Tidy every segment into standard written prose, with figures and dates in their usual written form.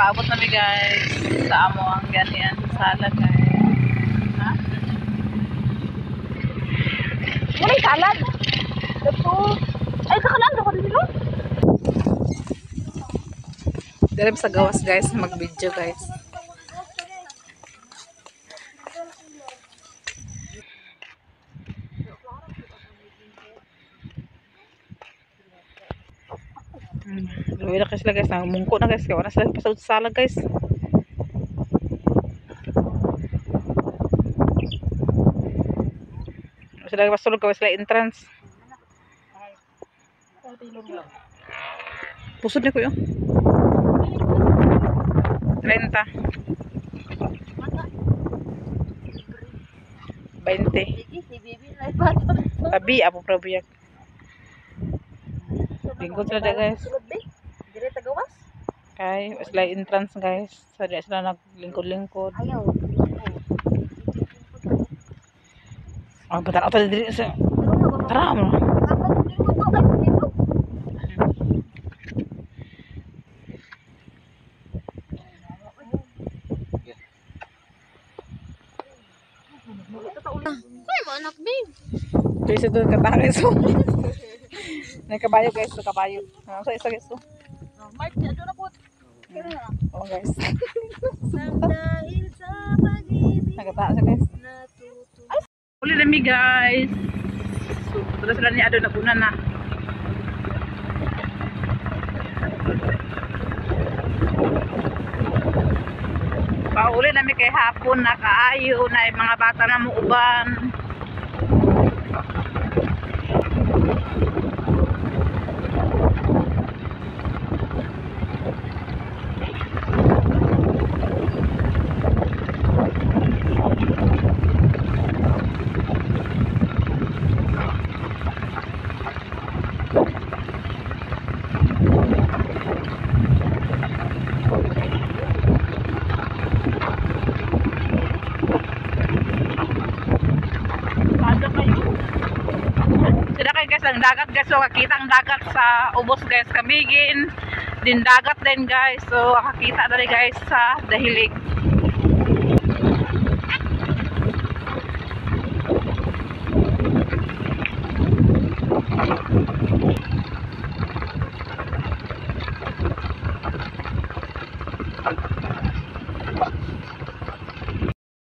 Paabot na mi guys. Sa amo ang ganyan sa sala guys. Ha? Wala salad. Ito. Ay, sakalan ako dito. Direm sa gawas guys, mag-video guys. Luwi na kasi sila guys, mungko na guys, kaya wala sila pasawad sa sala guys. Sila pasulog kaway sila entrance. Pusod na ko yun. 30. 20. Tabi, apo probiyak. Lingkod sila da guys. Dire tagawas. Kay, sila entrance guys. So, di sila naglingkod-lingkod. Ayaw. Oh, batal ako dito sa... Tara mo. Ay, mo anak babe. Kasi doon katangin so. May kabayo guys, so kabayo. So isa guys so. Mark, ano na po? Oh guys. Dahil sa pag-ibig Nagataas siya guys. natutuwa. Uli na mi guys. So, terus sila ni Ado na kuna na. Pauli na mi kay hapon na kaayo na mga bata na mo uban. Sila kay guys ang dagat guys, so kakita ang dagat sa ubos guys, Kamigin din dagat din guys, so kakita na rin guys sa Dahilig.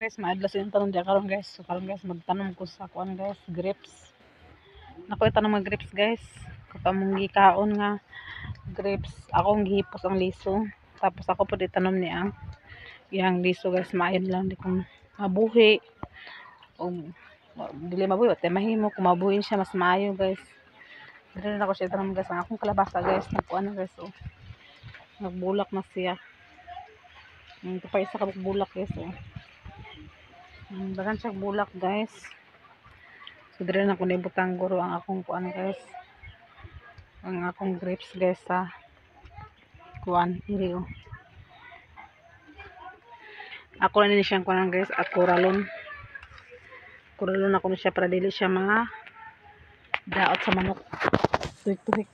Guys, maadlas yung tanong dyan karon guys. So karon guys, magtanong ko sa kuan guys, grapes. Nakoy tanong mga grapes guys. Kapamong gikaon nga grapes, akong gihipos ang liso. Tapos ako po di tanom ni ang iyang liso guys, maayon lang di kong mabuhi. O dili mabuhi, wate mahimo kung mabuhin siya mas maayo guys. Dili na ako siya tanom guys, ang akong kalabasa guys, nagkuan na guys. So nagbulak na siya. Ito pa isa ka bulak guys. So bagan siya bulak guys. So dire na ko nibutang guro ang akong kuan guys, ang akong grapes guys sa kuan iriyo. Ako na din siyang kuan guys at kuralon ako na siya para dili siya mga daot sa manok. Tuwik-tuwik.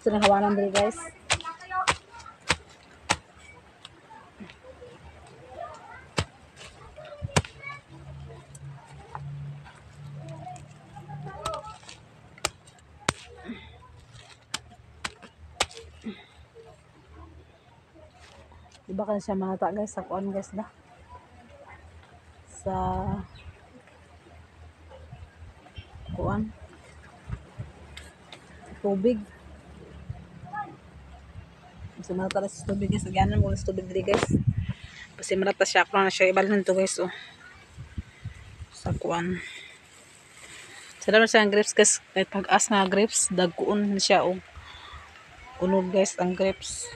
Sinahawanan din guys. Diba kan siya mata guys sa kuan guys na sa kuan tubig. Kasi marata na sa tubig guys. Nagyanan mo sa tubig dili guys. Kasi marata siya. Ako na siya ibalhin to guys. Oh. Sa kuan. Sa naman siya ang grapes guys. Kahit pag-as nga grapes. Dagkuon siya. Oh. Unog guys ang grapes.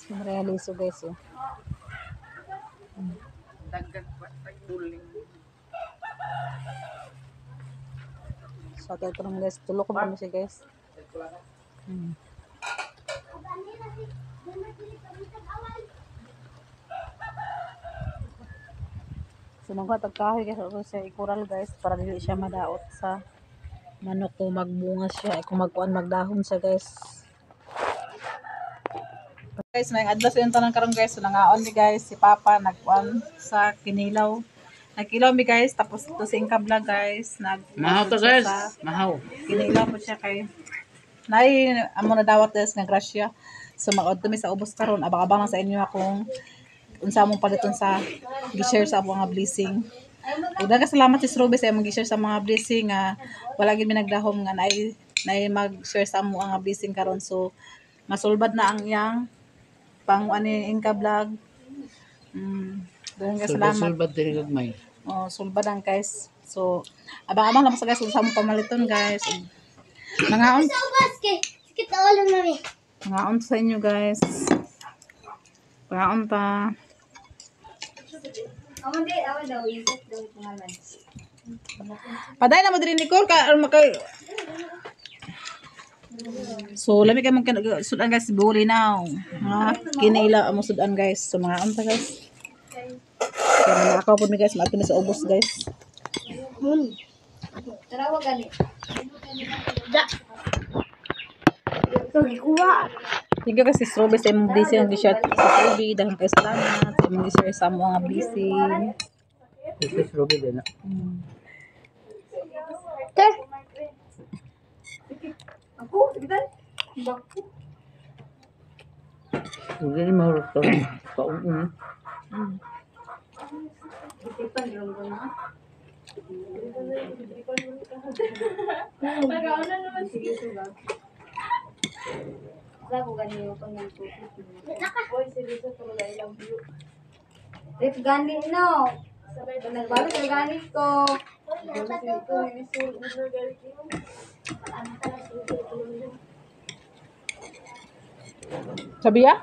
Realizo guys oh. Dagdag pa buling. So tayo pa naman guys, tulog ko pa siya guys. So magkatagkahoy guys ako sa ikural guys para dili siya madaot sa manok ko magbunga siya kung magkuan magdahon siya guys. Guys, may adlas yung tanong karon guys. So nangaon mi guys si Papa nagkuan sa kinilaw. Nagkilaw mi guys tapos to sa Inka Vlog guys. Mahaw to guys. Mahaw. Kinilaw po siya kay nay amo na dawat guys nga grasya. So mag-od mi sa ubos karon. Abang-abang lang sa inyo akong unsa among paliton sa gi-share sa mga blessing. Ug daghang salamat si Ruby sa imong gi-share sa mga blessing nga wala gid mi nagdahom nga nay mag-share sa amo nga blessing karon. So masulbad na ang iyang pang ani Inka Vlog. Daghang salamat. Sulbad diri gagmay. Oh, sulbad ang guys. So abang-abang lang sa guys kung sa among pamaliton guys. Nangaon nangaon sa inyo guys. Nangaon ta. Paday na mo diri Nicole ka makay. So lami kay mong sudan guys buli now. Kiniila amo sudan guys. So mga unta guys. Kaya nakaw pud mi guys maato mi sa ubos guys. Tarawa gani. Da. Kuha. Thank you kasi Strobe sa imong blessing ang gi-share sa Strobe dahil kay salamat sa imong gi-share sa among mga blessing. This is Ruby din. Te. Ako, sige dai. Bako. Hindi ni mahurot to. Paun. Ako ganito pang nito. Oy, seryoso to wala ilang view. If gani no. Nagbalik ang ganit ko. Sabi ya?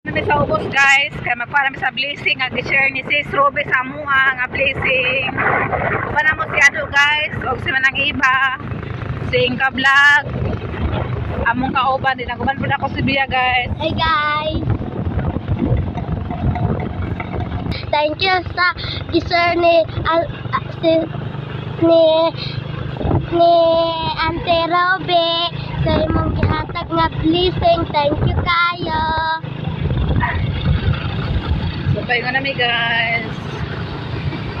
Kami sa ubos guys, kaya magpara mi sa blessing nga gi-share ni Sis Ruby sa amuha nga blessing. Uban na mo si Ado guys, og si manang iba, si Inka Vlog. Among kauban din naguban pud ako si Bia guys. Hey guys! Thank you sa giser ni Ante Robe sa imong gihatag nga blessing. Thank you kayo. So paingon nami guys.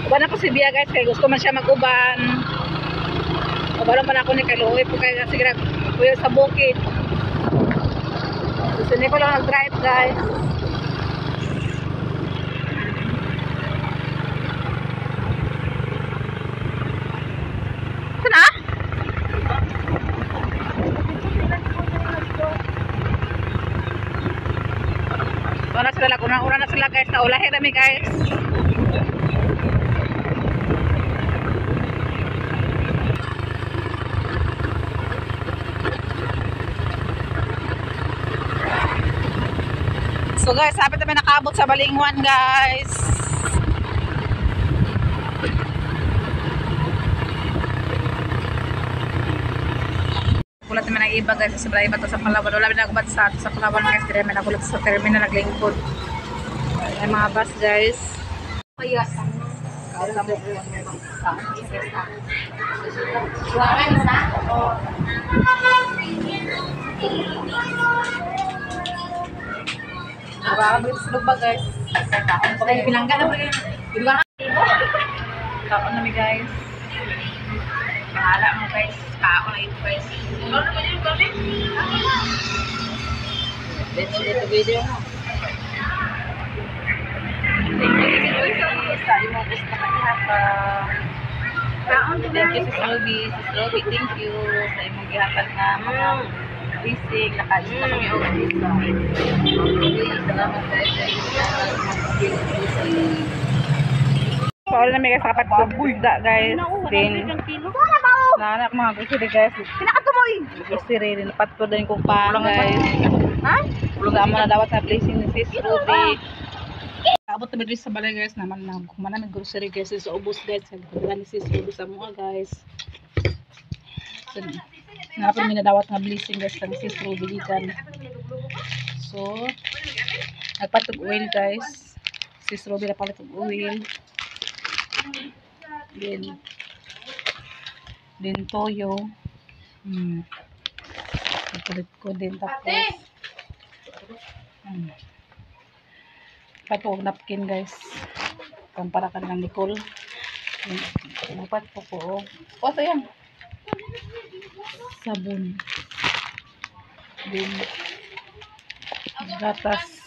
Uban ako si Bia guys, kay gusto man siya mag-uban. Uban man ako ni Kaluoy po kay sige kuya sa bukid. So hindi ko lang nag-drive guys. Sana? Una sila, una na sila guys, naulahin kami guys. So guys, sabi namin nakaabot sa Balingwan guys. Kulat naman ang iba guys, sa Balay Bato sa Palawan. Wala namin nakubat sa Palawan guys. Dire namin nakulat sa terminal naglingkod. Ay mga bus guys. Kaya Baka mo sa lugba guys. Ay bilangga na pre. Bilangga. Kaon na mi guys. Bahala mo guys. Kaon na ito guys. Ano naman yung gabi? Let's see the video mo. Sa imong gusto na kahapa. Kaon to thank you sa Sloby. Thank you sa imong gihatag na mga blessing. Nakaisa kami og isa. Salamat guys. all na may kasapat ko isda guys. Then, nanak mga grocery guys. Pinakatumoy! Grocery, dapat ko din kung pa guys. Ha? Wala mo na dapat sa blessing ni Sis Ruby. Abot na bidris sa balay guys. Naman na kumana ng grocery guys. So, ubos guys. Sabi ko ni Sis Ruby sa mga guys. So, napon may nadawat nga blessing guys ng Sis Ruby gikan. So, nagpatog oil guys. Sis Ruby na palit oil. Then toyo. Palit ko din tapos. Patog napkin guys. Para ka ng Nicole. Dapat po po. O, ito yan. Sabon. Then, gatas.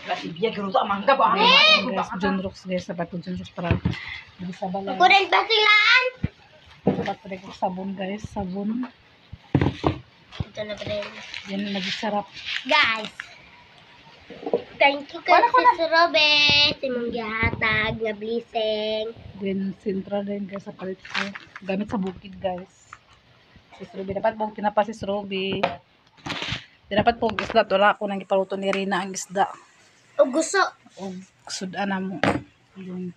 Guys, John Rocks guys. Dapat po John Rocks para hindi sa balay. Kurang basilan! Dapat po rin sabon guys. Sabon. Ito na rin. Yan, nagisarap. Guys, thank you kay Sis Robert. Imong gihatag nga blessing. Then, sintra din guys sa palit ko. Gamit sa bukid guys. Sis Ruby. Dapat po tinapa Sis Ruby. Dapat po isda. Wala ako nang ipaluto ni Rina ang isda. O gusto. O sudan na mo. Yung.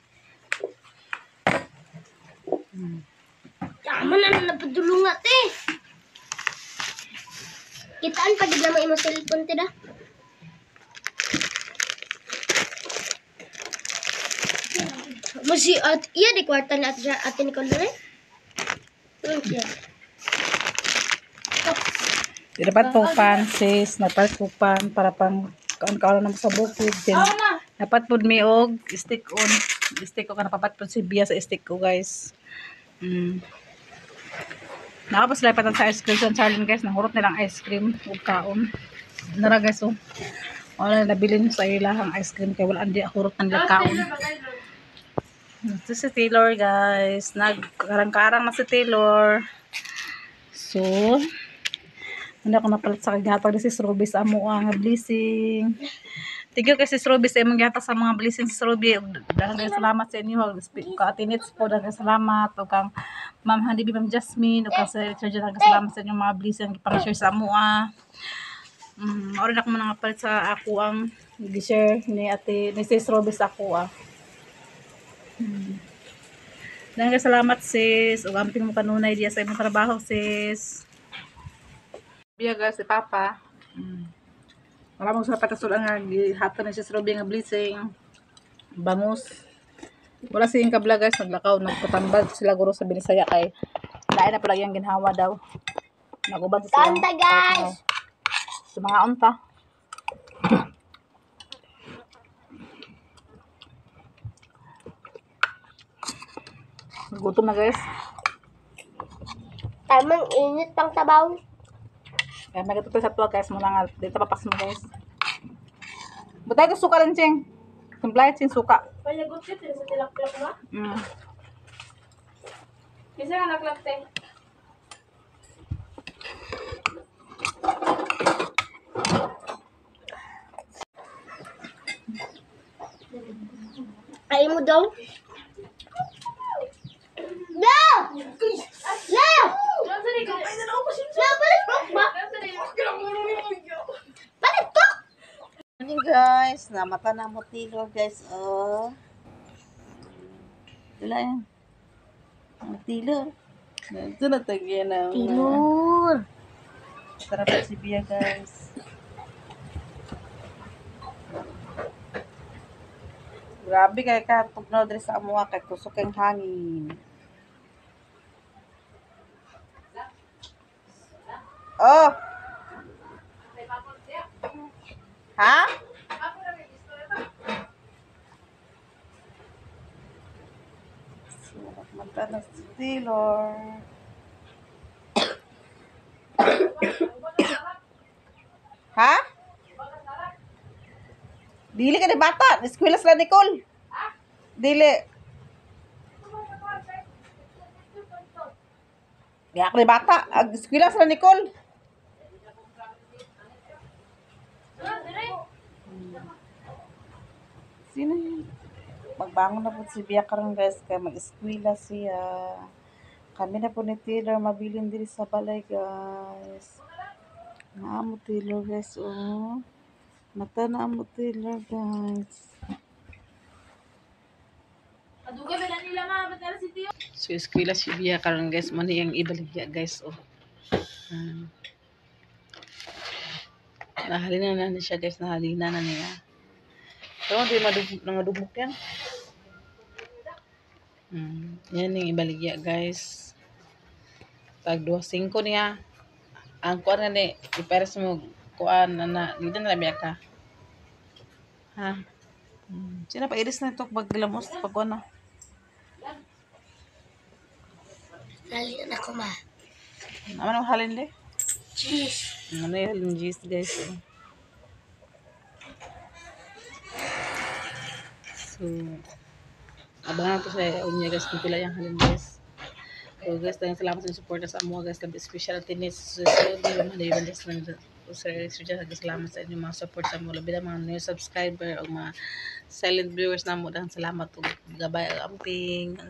Tama na napadulungat eh. Kitaan pag na mo imong cellphone tida. Masi at iya di kwarta na at Nicole rin. Dapat po pan sis. Dapat po pan para pang kaon-kaon na sa bukid. Then, dapat po may og stick on. Stick ko ka napapat po si Bia sa stick ko guys. Nakapos lapatan sa ice cream sa Charlene guys. Nahurot nilang ice cream ug kaon. Nara guys oh. Wala nabilin sa ilahang ice cream kay wala andi hurot ng kaon. Ito si Taylor guys. Nagkarang-karang na si Taylor. So, hindi ako napalit sa kaghatag ni Sis Ruby sa amo nga blessing. Thank you kay Sis Ruby sa imong gihatag sa mga blessing Sis Ruby. Daghang salamat sa inyo. Ka atinits po daghang salamat o kang Ma'am Handibi, Ma'am Jasmine o kang Sir Richard daghang salamat sa inyong mga blessing ipang-share sa amo ora na ko man napalit sa ako ang gi-share ni Sis Ruby sa ako Daghang salamat sis. Ug amping mo kanunay diya sa imong trabaho sis. Biya guys si Papa. Maraming sa patasulan nga gihatag ni Sis Ruby nga blessing. Bangus. Wala siyang kabla guys, naglakaw, nagpatambal sila guro sa Binisaya kay lain na pala yung ginhawa daw. Naguban sa silang Kanta guys. sa mga unta. Gutom na guys. Tamang init pang tabaw. Kaya magatuloy sa tuwa guys. Muna nga. Dito papas mo guys. Butay ko suka lang ching. Simplay ching suka. Palagot siya sa tilak-tilak ba? Isa nga naklakte. Ay mo daw? No! No! Morning guys, namata na mo Taylor guys, oh. Wala yan. Taylor. Ito na tagyan na. Timur. Sarap si Bia guys. Grabe kay ka tugnaw diri sa amuha kay kusok ang hangin. Oh. Ha? Mata na si Taylor. Ha? Dili ka ni bata. Eskwela sila Nicole. Dili. Di ako ni bata. Eskwela sila Nicole. Sino yun? Magbangon na po si Bia karon guys, kaya mag-eskwela siya. Kami na po ni Taylor, mabilin diri sa balay guys. Naamo Taylor guys, oh. Mata na mo Taylor guys. So, eskwela si Bia karon guys. Mani ang ibaligya guys. Oh. Nahalina na niya guys. Nahalina na niya. Pero hindi madugmok yan. Yan yung ibaligya guys. Pag 2.5 niya. Ang kuan nga ni. Ipares mo kuan na. Dito na biya ka. Ha? Sino pa iris na ito pag gilamos. Pag kuan na. Lalian ako ma. Naman ang halin di? Cheese. Ano yung halin cheese guys. Oh. So, abangan ko sa unya guys kung pila yung halin guys. So guys, tayong salamat sa support sa amo guys. Labi special tinis. So, di ba man yung guys salamat sa inyong mga support sa mo. Labi na mga new subscriber o mga silent viewers na mo. Salamat o gabay ang amping.